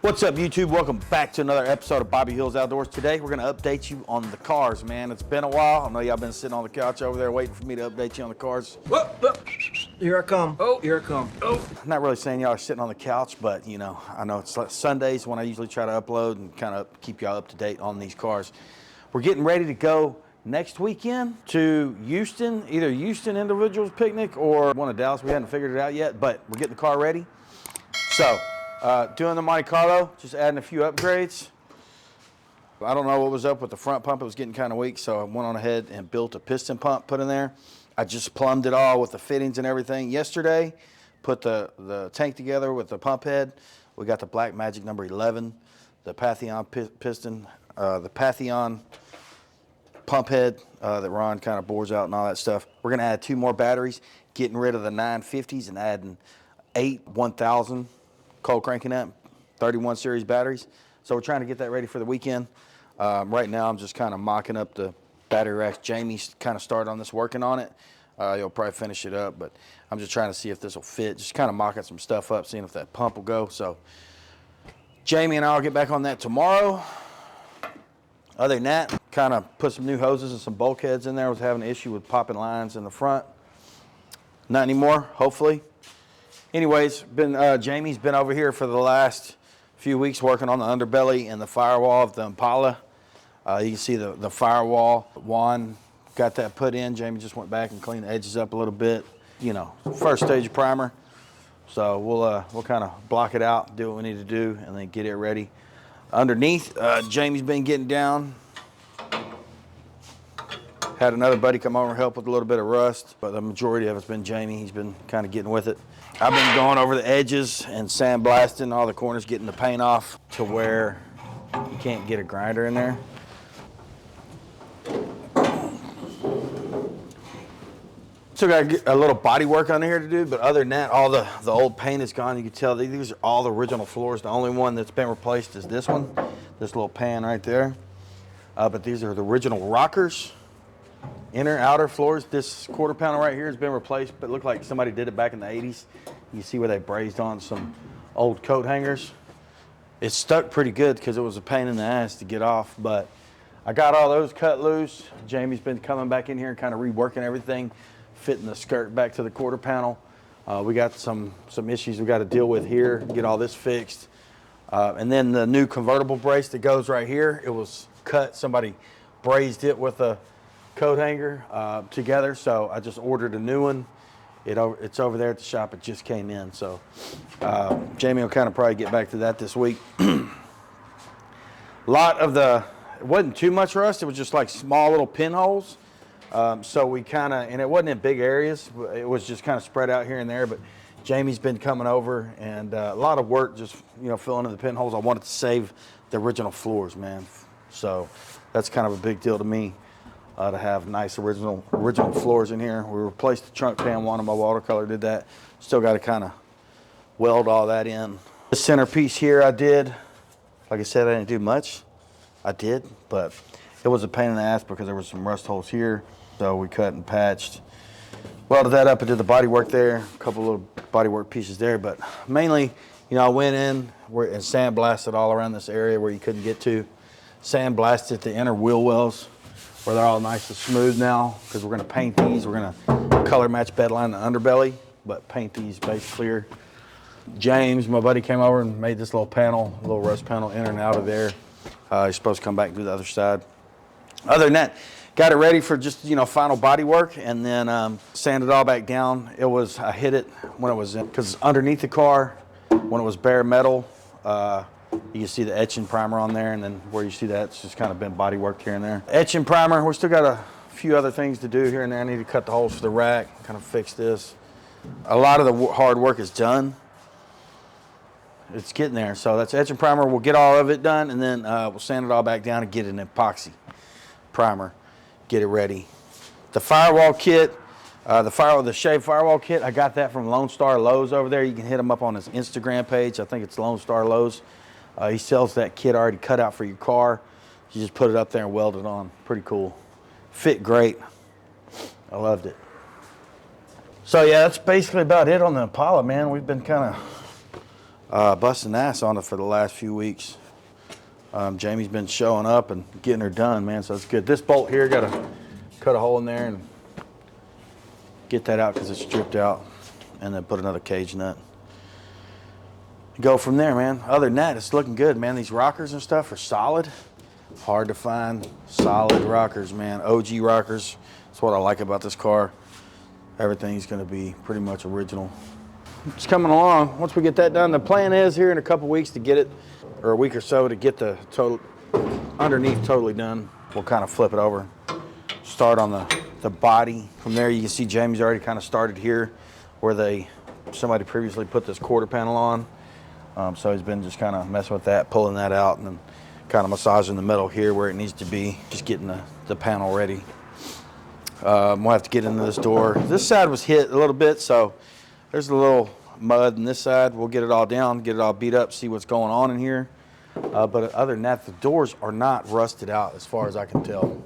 What's up, YouTube? Welcome back to another episode of Bobby Hills Outdoors. Today, we're going to update you on the cars, man. It's been a while. I know y'all been sitting on the couch over there waiting for me to update you on the cars. Whoa, whoa. Here I come. Oh, here I come. Oh. I'm not really saying y'all are sitting on the couch, but, you know, I know it's like Sundays when I usually try to upload and kind of keep y'all up to date on these cars. We're getting ready to go next weekend to Houston, either Houston Individuals Picnic or one of Dallas. We hadn't figured it out yet, but we're getting the car ready. So, doing the Monte Carlo, just adding a few upgrades. I don't know what was up with the front pump. It was getting kind of weak, so I went on ahead and built a piston pump, put in there. I just plumbed it all with the fittings and everything yesterday. Put the tank together with the pump head. We got the Black Magic number 11, the Pantheon piston, the Pantheon pump head that Ron kind of bores out and all that stuff. We're going to add 2 more batteries, getting rid of the 950s and adding 8 1000 cold cranking amp 31 series batteries. So we're trying to get that ready for the weekend. Right now I'm just kind of mocking up the battery racks. Jamie's kind of started on this, working on it. He'll probably finish it up, but I'm just trying to see if this will fit. Just kind of mocking some stuff up, seeing if that pump will go. So Jamie and I will get back on that tomorrow. Other than that, kind of put some new hoses and some bulkheads in there. I was having an issue with popping lines in the front. Not anymore, hopefully. Anyways, Jamie's been over here for the last few weeks working on the underbelly and the firewall of the Impala. You can see the firewall. Juan got that put in. Jamie just went back and cleaned the edges up a little bit. You know, first stage of primer. So we'll kind of block it out, do what we need to do, and then get it ready. Underneath, Jamie's been getting down. Had another buddy come over and help with a little bit of rust, but the majority of it's been Jamie. He's been kind of getting with it. I've been going over the edges and sandblasting all the corners, getting the paint off to where you can't get a grinder in there. Still got a little body work under here to do, but other than that, all the old paint is gone. You can tell these are all the original floors. The only one that's been replaced is this one, this little pan right there. But these are the original rockers. Inner, outer floors. This quarter panel right here has been replaced, but it looked like somebody did it back in the 80s. You see where they brazed on some old coat hangers. It stuck pretty good because it was a pain in the ass to get off, but I got all those cut loose. Jamie's been coming back in here and kind of reworking everything, fitting the skirt back to the quarter panel. We got some issues we got to deal with here, get all this fixed. And then the new convertible brace that goes right here, it was cut. Somebody brazed it with a coat hanger together, so I just ordered a new one. It's over there at the shop. It just came in, so Jamie will kind of probably get back to that this week. It wasn't too much rust. It was just like small little pinholes. So we kind of, and it wasn't in big areas. It was just kind of spread out here and there. But Jamie's been coming over and a lot of work just, you know, filling in the pinholes. I wanted to save the original floors, man. So that's kind of a big deal to me. To have nice original floors in here. We replaced the trunk pan one, of my watercolor did that. Still got to kind of weld all that in. The centerpiece here I did, like I said, I didn't do much. I did, but it was a pain in the ass because there was some rust holes here. So we cut and patched, welded that up and did the body work there. A couple little body work pieces there, but mainly, you know, I went in and sandblasted all around this area where you couldn't get to. Sandblasted the inner wheel wells, where they're all nice and smooth now, because we're going to paint these. We're going to color match bedline and underbelly, but paint these base clear. James, my buddy, came over and made this little panel, a little rust panel in and out of there. He's supposed to come back and do the other side. Other than that, got it ready for just, you know, final body work, and then sanded it all back down. I hit it when it was in, because underneath the car, when it was bare metal, you can see the etching primer on there, and then where you see that, it's just kind of been body worked here and there. Etching primer, we still got a few other things to do here and there. I need to cut the holes for the rack, kind of fix this. A lot of the hard work is done. It's getting there. So that's etching primer. We'll get all of it done, and then we'll sand it all back down and get an epoxy primer, get it ready. The firewall kit, the shaved firewall kit, I got that from Lone Star Lowe's over there. You can hit him up on his Instagram page. I think it's Lone Star Lowe's. He sells that kit already cut out for your car. You just put it up there and weld it on. Pretty cool. Fit great. I loved it. So yeah, that's basically about it on the Impala, man. We've been kind of busting ass on it for the last few weeks. Jamie's been showing up and getting her done, man, so it's good. This bolt here, got to cut a hole in there and get that out because it's stripped out, and then put another cage nut. Go from there, man. Other than that, it's looking good, man. These rockers and stuff are solid. Hard to find solid rockers, man. OG rockers. That's what I like about this car. Everything's going to be pretty much original. It's coming along. Once we get that done, the plan is here in a couple weeks to get it, or a week or so, to get the total underneath totally done. We'll kind of flip it over, start on the body. From there, you can see Jamie's already kind of started here where somebody previously put this quarter panel on. So he's been just kind of messing with that, pulling that out, and then kind of massaging the metal here where it needs to be, just getting the panel ready. We'll have to get into this door. This side was hit a little bit, so there's a little mud on this side. We'll get it all down, get it all beat up, see what's going on in here. But other than that, the doors are not rusted out as far as I can tell.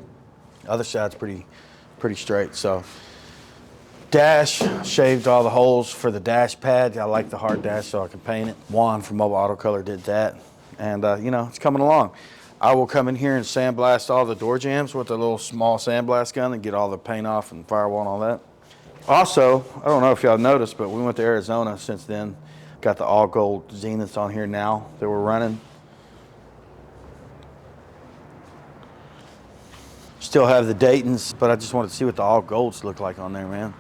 The other side's pretty straight. So dash, shaved all the holes for the dash pad. I like the hard dash so I can paint it. Juan from Mobile Auto Color did that. And you know, it's coming along. I will come in here and sandblast all the door jambs with a little small sandblast gun and get all the paint off and firewall and all that. Also, I don't know if y'all noticed, but we went to Arizona since then. Got the all gold Zeniths on here now that we're running. Still have the Daytons, but I just wanted to see what the all golds look like on there, man.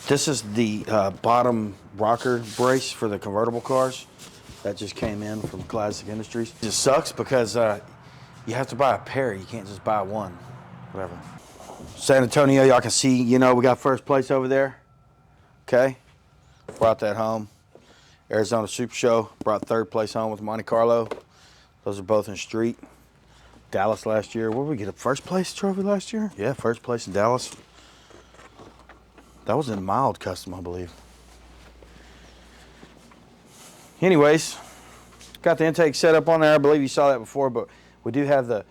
This is the bottom rocker brace for the convertible cars. That just came in from Classic Industries. It sucks because you have to buy a pair. You can't just buy one, whatever. San Antonio, y'all can see, you know, we got first place over there. Okay, brought that home. Arizona Super Show, brought third place home with Monte Carlo. Those are both in street. Dallas last year. Where did we get a first place trophy last year? Yeah, first place in Dallas. That was in mild custom, I believe. Anyways, got the intake set up on there. I believe you saw that before, but we do have the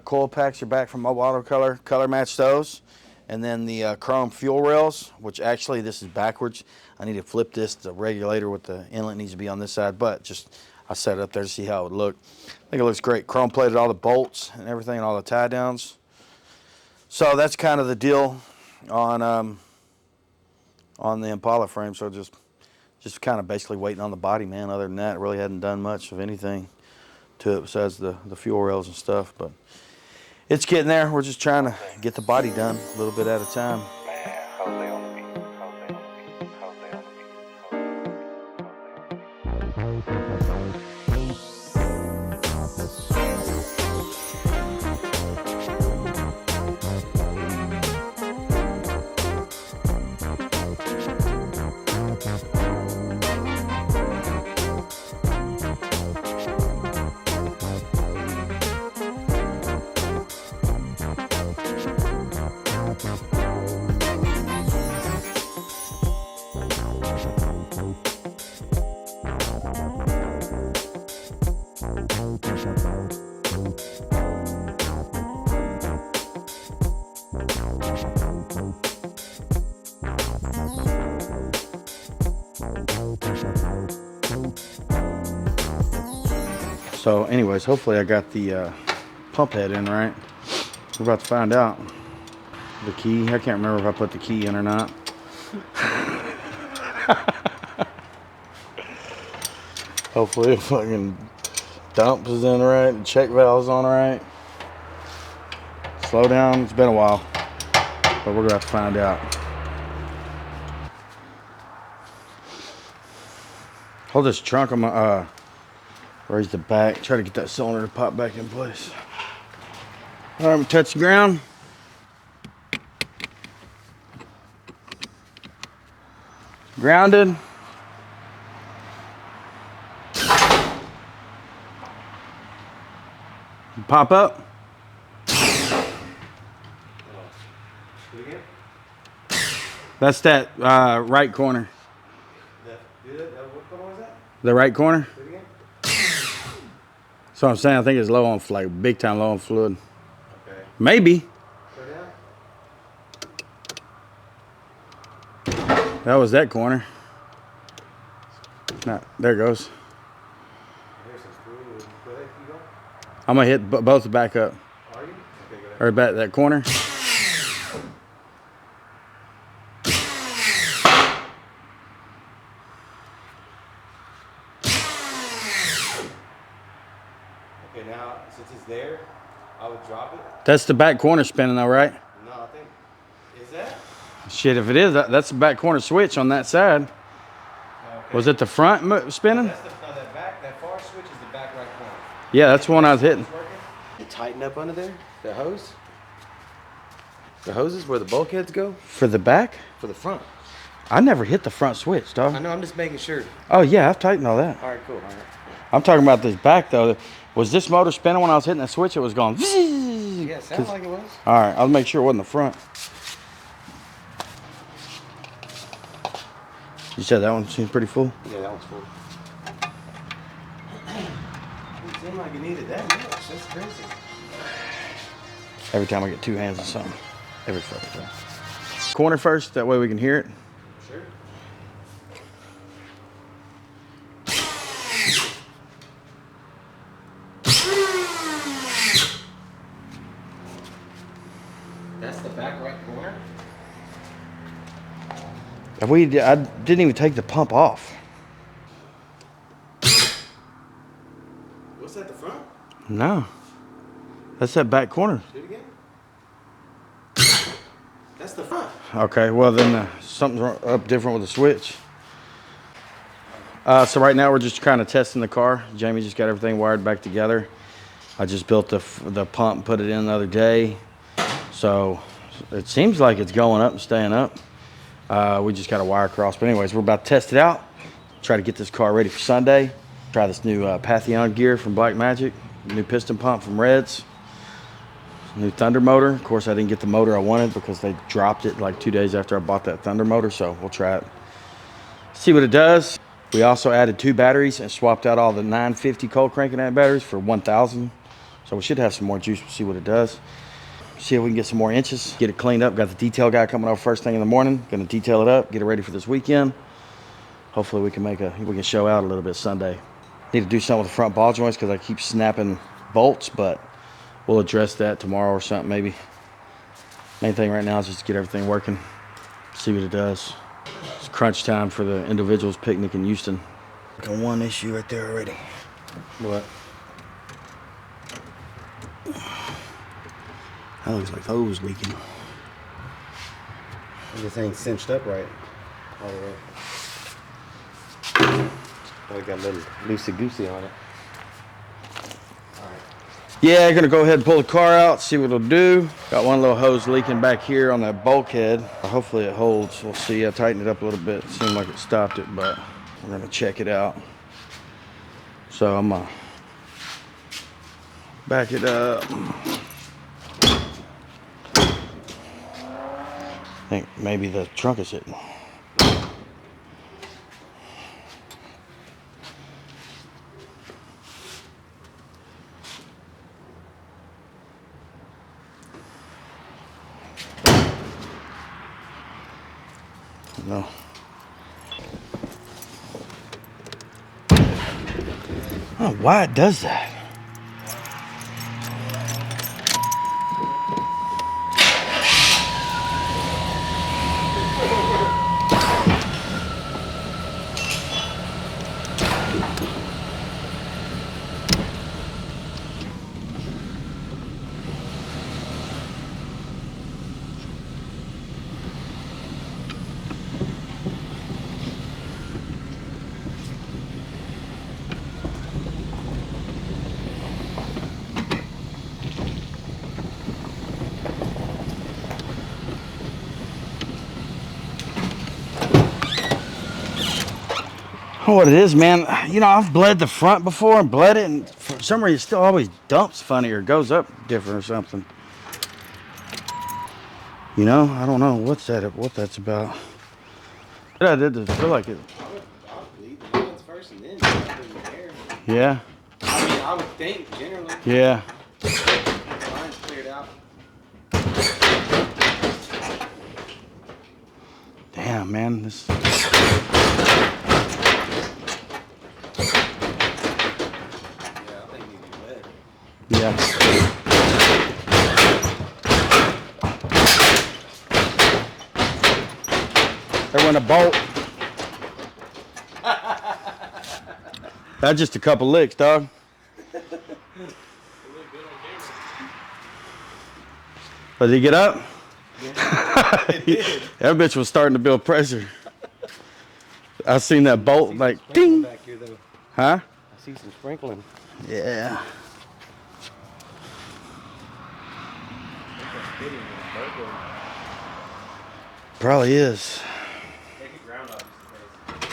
coil packs are back from Mobile Auto Color. Color match those. And then the chrome fuel rails, which actually this is backwards. I need to flip this. The regulator with the inlet needs to be on this side, but just I set it up there to see how it would look. I think it looks great. Chrome plated all the bolts and everything and all the tie downs. So that's kind of the deal on the Impala frame. So just kind of basically waiting on the body, man. Other than that, I really hadn't done much of anything to it besides the fuel rails and stuff. But it's getting there. We're just trying to get the body done a little bit at a time. So anyways, hopefully I got the pump head in right. We're about to find out. The key, I can't remember if I put the key in or not. Hopefully the fucking dump is in right, the check valve's on right. Slow down, it's been a while, but we're gonna have to find out. Hold this trunk on my, raise the back, try to get that cylinder to pop back in place. All right, I'm gonna touch the ground. Grounded. Pop up. That's that right corner. What was that? The right corner. So I'm saying I think it's low on like big time low on fluid. Okay. Maybe. Go down. That was that corner. Nah, there it goes. I'm gonna hit both the back up. Are you? Okay, go ahead. Or back that corner. Okay, now since it's there, I would drop it. That's the back corner spinning though, right? No, I think. Is that? Shit, if it is, that's the back corner switch on that side. Okay. Was it the front spinning? That's that far switch is the back right corner. Yeah, that's the one I was hitting. Tighten up under there, the hose. The hoses where the bulkheads go? For the back? For the front. I never hit the front switch, dog. I know, I'm just making sure. Oh yeah, I've tightened all that. All right, cool. All right. I'm talking about this back though. Was this motor spinning when I was hitting the switch? It was going. Yeah, it sounds like it was. All right, I'll make sure it wasn't the front. You said that one seems pretty full? Yeah, that one's full. It seemed like it needed that much. That's crazy. Every time I get two hands on something. Every fucking time. Corner first, that way we can hear it. Sure. That's the back right corner? I didn't even take the pump off. What's that, the front? No. That's that back corner. Do it again. That's the front. Okay, well then something's up different with the switch. So right now we're just kind of testing the car. Jamie just got everything wired back together. I just built the pump and put it in the other day. So it seems like it's going up and staying up. We just got a wire cross. But anyways, we're about to test it out. Try to get this car ready for Sunday. Try this new Pantheon gear from Black Magic. New piston pump from Reds. New Thunder motor. Of course, I didn't get the motor I wanted because they dropped it like 2 days after I bought that Thunder motor. So we'll try it. See what it does. We also added 2 batteries and swapped out all the 950 cold cranking amp batteries for 1000. So we should have some more juice. We'll see what it does. See if we can get some more inches. Get it cleaned up. Got the detail guy coming over first thing in the morning. Gonna detail it up. Get it ready for this weekend. Hopefully we can show out a little bit Sunday. Need to do something with the front ball joints because I keep snapping bolts, but we'll address that tomorrow or something maybe. Main thing right now is just to get everything working. See what it does. It's crunch time for the individuals picnic in Houston. Got one issue right there already. What? That looks like hose leaking. This ain't cinched up right. All the way. Oh, we got a little loosey-goosey on it. Yeah, gonna go ahead and pull the car out, see what it'll do. Got one little hose leaking back here on that bulkhead. Hopefully it holds. We'll see. I tightened it up a little bit. It seemed like it stopped it, but we're gonna check it out. So I'm gonna back it up. I think maybe the trunk is hitting. No. I don't know why it does that. I don't know what it is, man. You know, I've bled the front before and bled it, and for some reason it still always dumps funny or goes up different or something. You know, I don't know what that's about. I did to feel like it. I would bleed the ones first and then put it in the air. Yeah. I mean, I would think generally. Yeah. Mine's cleared out. Damn, man. This. Yeah, I think you can lead. bolt. That's just a couple licks, dog. But did he get up? Yeah, it did. That bitch was starting to build pressure. I seen that bolt like ding. Back here, though. Huh? I see some sprinkling. Yeah. Probably is.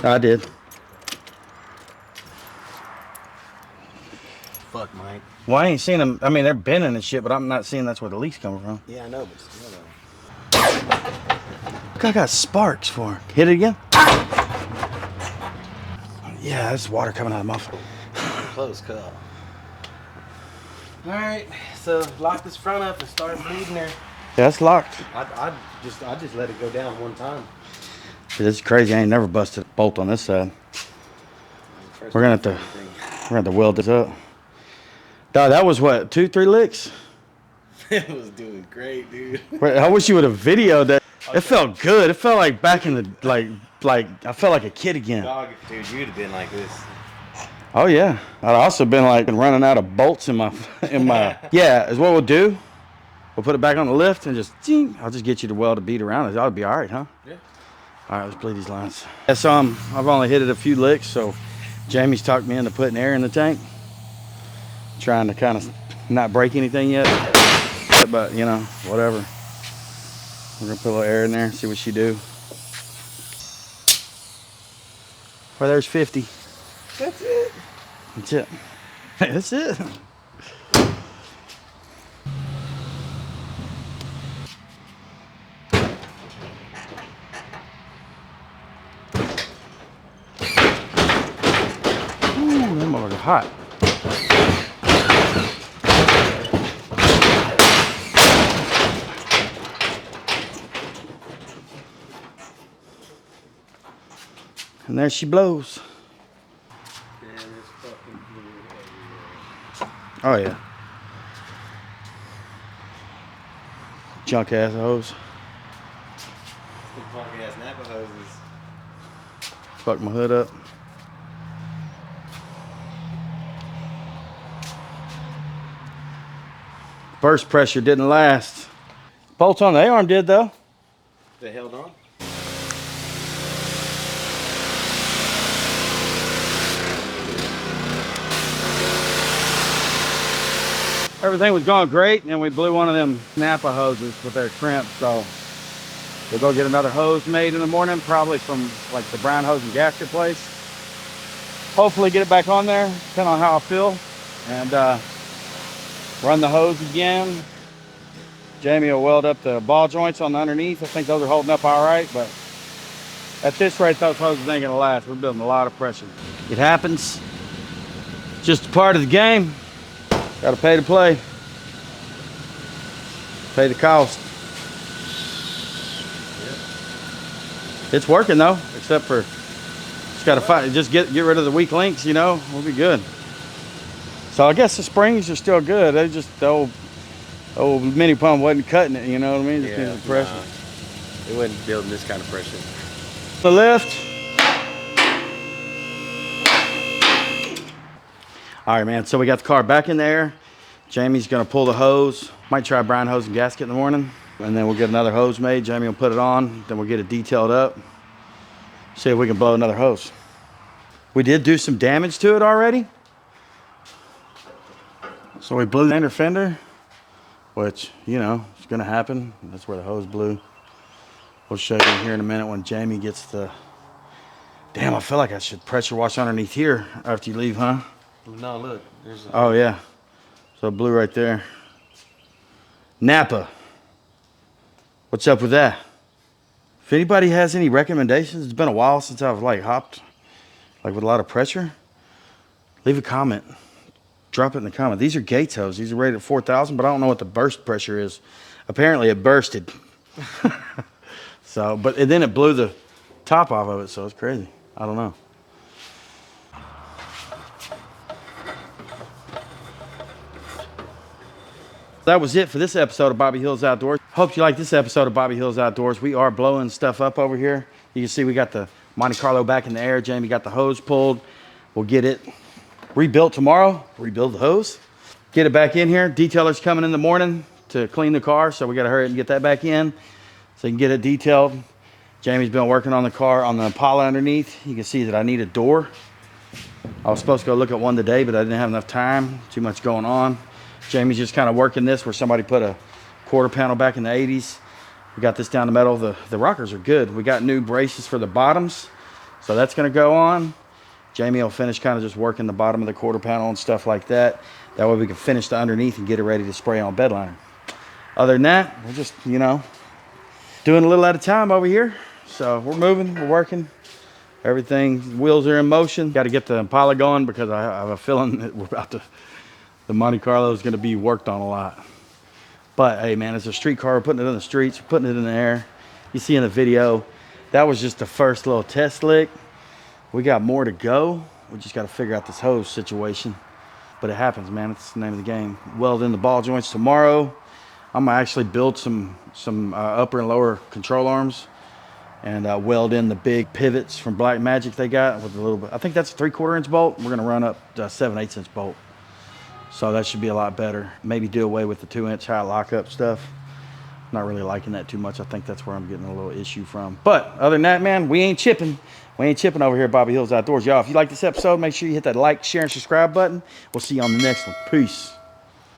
I did. Fuck, Mike. Well, I ain't seen them. I mean, they're bending and shit, but I'm not seeing that's where the leak's coming from. Yeah, I know, but still, though. Look, I got sparks for it. Hit it again. Yeah, there's water coming out of my phone. Close call. All right, so lock this front up and start bleeding there. Yeah, it's locked. I just let it go down one time. This is crazy. I ain't never busted a bolt on this side. We're gonna have to weld this up. Dog, that was what, 2-3 licks? It was doing great, dude. Wait, I wish you would have videoed that. It felt good. It felt like back in the like I felt like a kid again. Dog, dude, you'd have been like this. Oh yeah. I'd also been like running out of bolts in my Yeah, is what we'll do. We'll put it back on the lift and just ding. I'll just get you to weld a bead around it. That'll be all right, huh? Yeah. All right, let's bleed these lines. Yeah, so I've only hit it a few licks, so Jamie's talked me into putting air in the tank. Trying to kind of not break anything yet, but you know, whatever. We're gonna put a little air in there, see what she do. Well, there's 50. That's it. That's it. That's it. Ooh, that motherfucker's hot. And there she blows. Damn, it's fucking blue. Oh yeah. Junk ass hose. Some punk ass Napa hoses. Fuck my hood up. Burst pressure didn't last. Bolts on the A-arm did though. They held on. Everything was going great, and we blew one of them Napa hoses with their crimp, so we'll go get another hose made in the morning, probably from like the brown hose and gasket place. Hopefully get it back on there, depending on how I feel, and run the hose again. Jamie will weld up the ball joints on the underneath. I think those are holding up all right, but at this rate, those hoses ain't gonna last. We're building a lot of pressure. It happens. Just a part of the game. Gotta pay to play. Pay the cost. Yep. It's working though, except for just gotta fight. Just get rid of the weak links, you know, we'll be good. So I guess the springs are still good. They just the old mini pump wasn't cutting it, you know what I mean? Just needed the pressure. It wasn't building this kind of pressure. The lift. All right, man, so we got the car back in there. Jamie's gonna pull the hose. Might try brown hose and gasket in the morning. And then we'll get another hose made. Jamie will put it on. Then we'll get it detailed up. See if we can blow another hose. We did do some damage to it already. So we blew the inner fender, which, you know, it's gonna happen. That's where the hose blew. We'll show you here in a minute when Jamie gets the... Damn, I feel like I should pressure wash underneath here after you leave, huh? No, look. There's a... Oh, yeah. So blue right there. Napa. What's up with that? If anybody has any recommendations, it's been a while since I've like hopped like with a lot of pressure. Leave a comment. Drop it in the comment. These are Gates hose. These are rated at 4,000, but I don't know what the burst pressure is. Apparently it bursted. So, but and then it blew the top off of it, so it's crazy. I don't know. That was it for this episode of Bobby Hills Outdoors. Hope you like this episode of Bobby Hills Outdoors. We are blowing stuff up over here. You can see we got the Monte Carlo back in the air. Jamie got the hose pulled. We'll get it rebuilt tomorrow. Rebuild the hose. Get it back in here. Detailer's coming in the morning to clean the car, so we got to hurry and get that back in so you can get it detailed. Jamie's been working on the car on the Impala underneath. You can see that I need a door. I was supposed to go look at one today, but I didn't have enough time. Too much going on. Jamie's just kind of working this where somebody put a quarter panel back in the 80s. We got this down the metal. The rockers are good. We got new braces for the bottoms, so that's going to go on. Jamie will finish kind of just working the bottom of the quarter panel and stuff like that. That way we can finish the underneath and get it ready to spray on bed liner. Other than that, we're just, you know, doing a little at a time over here. So we're moving, we're working. Everything, wheels are in motion. Got to get the Impala going because I have a feeling that we're about to, the Monte Carlo is going to be worked on a lot. But hey man, it's a street car. We're putting it in the streets, we're putting it in the air. You see in the video, that was just the first little test lick. We got more to go. We just got to figure out this hose situation. But it happens, man. It's the name of the game. Weld in the ball joints tomorrow. I'm gonna actually build some upper and lower control arms and weld in the big pivots from Black Magic they got with a little bit. I think that's a 3/4 inch bolt. We're gonna run up a 7/8 inch bolt. So that should be a lot better. Maybe do away with the 2-inch high lockup stuff. Not really liking that too much. I think that's where I'm getting a little issue from. But other than that, man, we ain't chipping. We ain't chipping over here at Bobby Hills Outdoors. Y'all, if you like this episode, make sure you hit that like, share, and subscribe button. We'll see you on the next one. Peace.